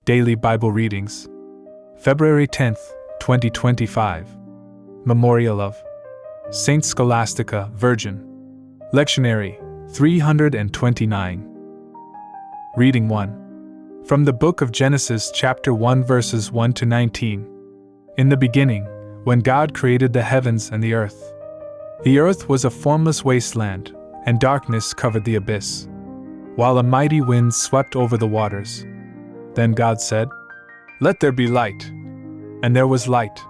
Daily Bible Readings. February 10th, 2025. Memorial of Saint Scholastica, Virgin. Lectionary 329. Reading 1. From the book of Genesis, chapter 1, verses 1 to 19. In the beginning, when God created the heavens and the earth was a formless wasteland, and darkness covered the abyss, while a mighty wind swept over the waters. Then God said, "Let there be light." And there was light.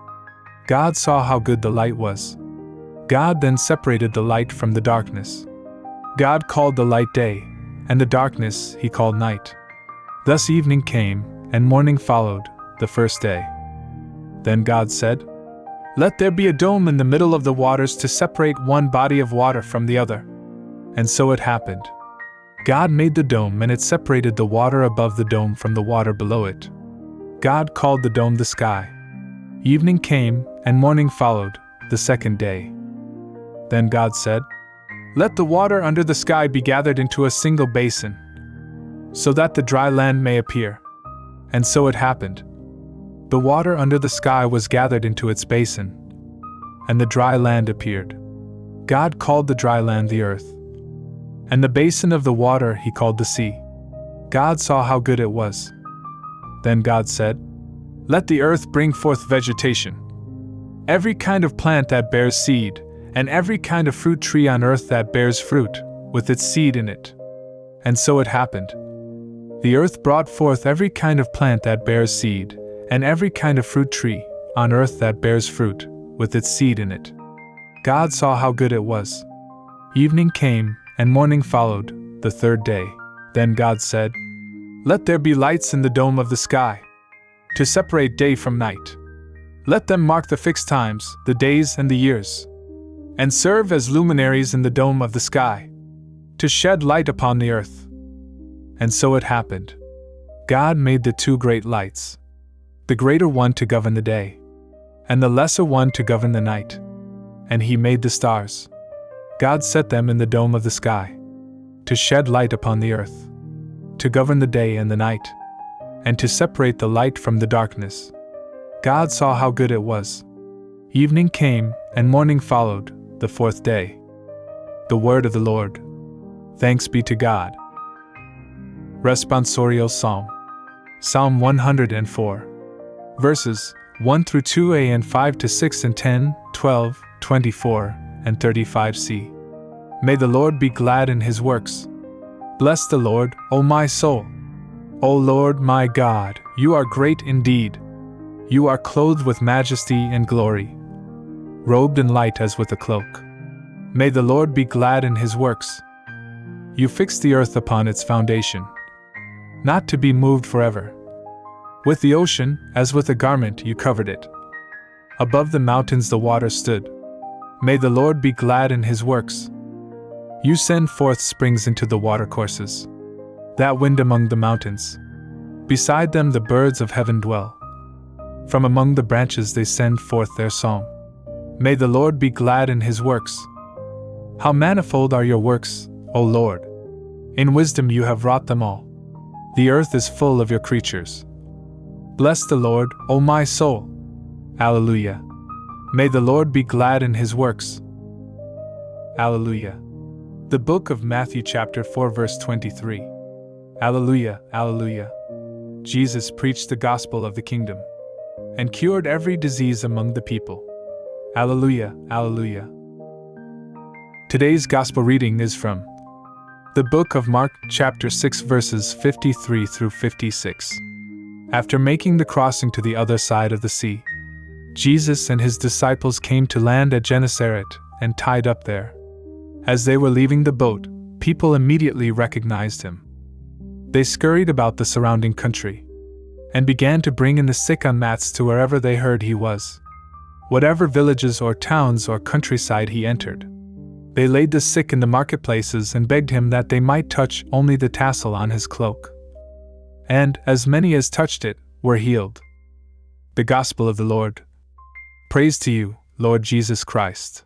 God saw how good the light was. God then separated the light from the darkness. God called the light day, and the darkness he called night. Thus evening came, and morning followed, the first day. Then God said, "Let there be a dome in the middle of the waters to separate one body of water from the other." And so it happened. God made the dome, and it separated the water above the dome from the water below it. God called the dome the sky. Evening came, and morning followed, the second day. Then God said, "Let the water under the sky be gathered into a single basin, so that the dry land may appear." And so it happened. The water under the sky was gathered into its basin, and the dry land appeared. God called the dry land the earth, and the basin of the water he called the sea. God saw how good it was. Then God said, "Let the earth bring forth vegetation, every kind of plant that bears seed, and every kind of fruit tree on earth that bears fruit, with its seed in it." And so it happened. The earth brought forth every kind of plant that bears seed, and every kind of fruit tree on earth that bears fruit, with its seed in it. God saw how good it was. Evening came, and morning followed, the third day. Then God said, "Let there be lights in the dome of the sky, to separate day from night. Let them mark the fixed times, the days and the years, and serve as luminaries in the dome of the sky, to shed light upon the earth." And so it happened. God made the two great lights, the greater one to govern the day, and the lesser one to govern the night. And he made the stars. God set them in the dome of the sky, to shed light upon the earth, to govern the day and the night, and to separate the light from the darkness. God saw how good it was. Evening came, and morning followed, the fourth day. The word of the Lord. Thanks be to God. Responsorial Psalm. Psalm 104. Verses 1 through 2a and 5 to 6 and 10, 12, 24, and 35c. May the Lord be glad in his works. Bless the Lord, O my soul. O Lord my God, you are great indeed. You are clothed with majesty and glory, robed in light as with a cloak. May the Lord be glad in his works. You fixed the earth upon its foundation, not to be moved forever. With the ocean, as with a garment, you covered it. Above the mountains the water stood. May the Lord be glad in his works. You send forth springs into the watercourses, that wind among the mountains. Beside them the birds of heaven dwell. From among the branches they send forth their song. May the Lord be glad in his works. How manifold are your works, O Lord! In wisdom you have wrought them all. The earth is full of your creatures. Bless the Lord, O my soul. Alleluia. May the Lord be glad in his works. Alleluia. The book of Matthew chapter 4 verse 23. Alleluia, alleluia. Jesus preached the gospel of the kingdom, and cured every disease among the people. Alleluia, alleluia. Today's gospel reading is from the book of Mark chapter 6 verses 53 through 56. After making the crossing to the other side of the sea, Jesus and his disciples came to land at Gennesaret and tied up there. As they were leaving the boat, people immediately recognized him. They scurried about the surrounding country and began to bring in the sick on mats to wherever they heard he was. Whatever villages or towns or countryside he entered, they laid the sick in the marketplaces and begged him that they might touch only the tassel on his cloak. And as many as touched it were healed. The Gospel of the Lord. Praise to you, Lord Jesus Christ.